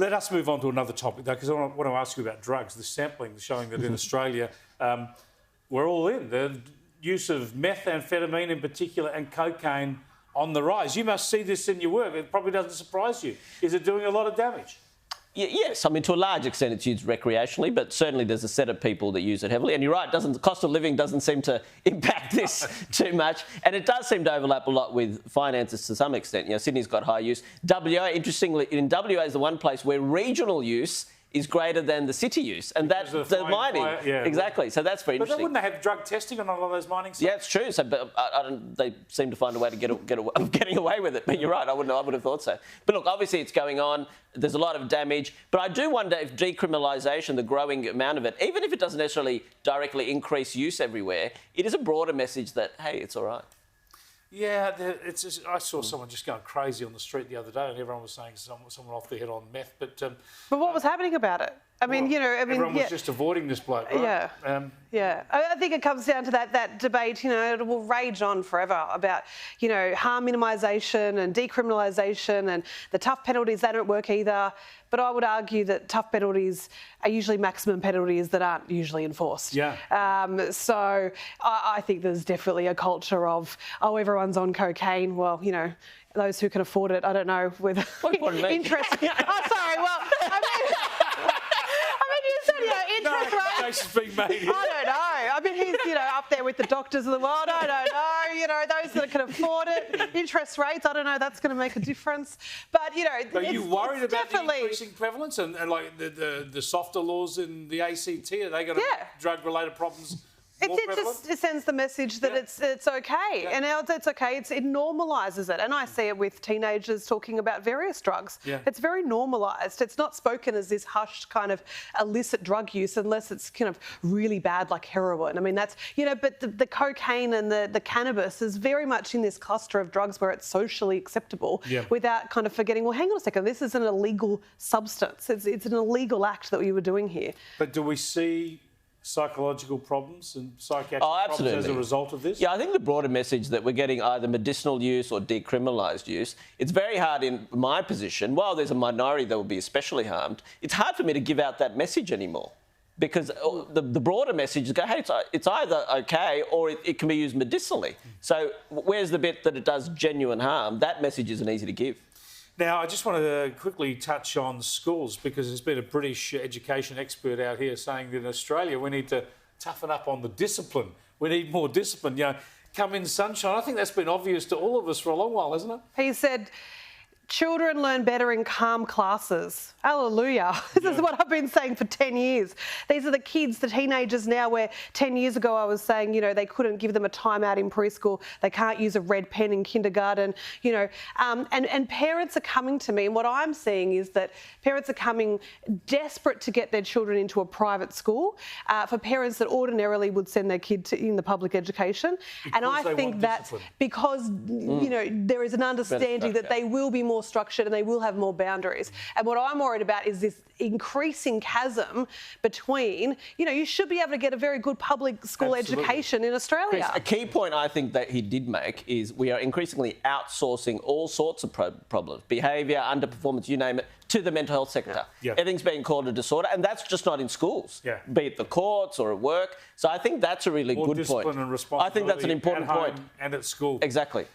Let us move on to another topic, though, because I want to ask you about drugs. The sampling showing that in Australia, we're all in. The use of methamphetamine in particular and cocaine on the rise. You must see this in your work. It probably doesn't surprise you. Is it doing a lot of damage? Yes, I mean, to a large extent it's used recreationally, but certainly there's a set of people that use it heavily. And you're right, the cost of living doesn't seem to impact this too much. And it does seem to overlap a lot with finances to some extent. You know, Sydney's got high use. WA, interestingly, in WA is the one place where regional use is greater than the city use, and that's the mining. Exactly, so that's very interesting. But wouldn't they have drug testing on a lot of those mining sites? Yeah, it's true. So, but they seem to find a way to getting away with it. But you're right, I would have thought so. But look, obviously it's going on. There's a lot of damage. But I do wonder if decriminalisation, the growing amount of it, even if it doesn't necessarily directly increase use everywhere, it is a broader message that, hey, it's all right. Yeah, I saw someone just going crazy on the street the other day, and everyone was saying someone off their head on meth. But what was happening about it? I mean, everyone was just avoiding this bloke, right? Yeah. I think it comes down to that debate. It will rage on forever about harm minimisation and decriminalisation and the tough penalties. They don't work either. But I would argue that tough penalties are usually maximum penalties that aren't usually enforced. Yeah. So I think there's definitely a culture of, oh, everyone's on cocaine. Well, those who can afford it, I don't know, with interest. Oh, sorry. Well, interest rates. Being made here. I don't know. I mean, he's up there with the doctors of the world. I don't know. Those that can afford it. Interest rates. I don't know. That's going to make a difference. But are you worried about the increasing prevalence and like the softer laws in the ACT? Are they going to make drug-related problems? It sends the message that it's okay, and now it's okay. It normalises it, and I see it with teenagers talking about various drugs. Yeah. It's very normalised. It's not spoken as this hushed kind of illicit drug use unless it's kind of really bad, like heroin. I mean, that's but the cocaine and the cannabis is very much in this cluster of drugs where it's socially acceptable, without kind of forgetting. Well, hang on a second. This is an illegal substance. It's an illegal act that we were doing here. But do we see psychological problems and psychiatric problems as a result of this? Yeah, I think the broader message that we're getting either medicinal use or decriminalised use, it's very hard in my position, while there's a minority that will be especially harmed, it's hard for me to give out that message anymore. Because the broader message is, hey, it's either okay or it can be used medicinally. So where's the bit that it does genuine harm? That message isn't easy to give. Now, I just want to quickly touch on schools, because there's been a British education expert out here saying that in Australia we need to toughen up on the discipline. We need more discipline. Come in sunshine. I think that's been obvious to all of us for a long while, hasn't it? He said, children learn better in calm classes. Hallelujah. This is what I've been saying for 10 years. These are the kids, the teenagers now, where 10 years ago I was saying, they couldn't give them a timeout in preschool. They can't use a red pen in kindergarten, and parents are coming to me. And what I'm seeing is that parents are coming desperate to get their children into a private school, for parents that ordinarily would send their kid in the public education. And I think that's because, there is an understanding that they will be more structured and they will have more boundaries. And what I'm worried about is this increasing chasm between, you should be able to get a very good public school education in Australia. Chris, a key point I think that he did make is we are increasingly outsourcing all sorts of problems, behaviour, underperformance, you name it, to the mental health sector. Everything's being called a disorder, and that's just not in schools, be it the courts or at work. So I think that's a really good point. Discipline and responsibility. I think that's an important point. And at school. Exactly.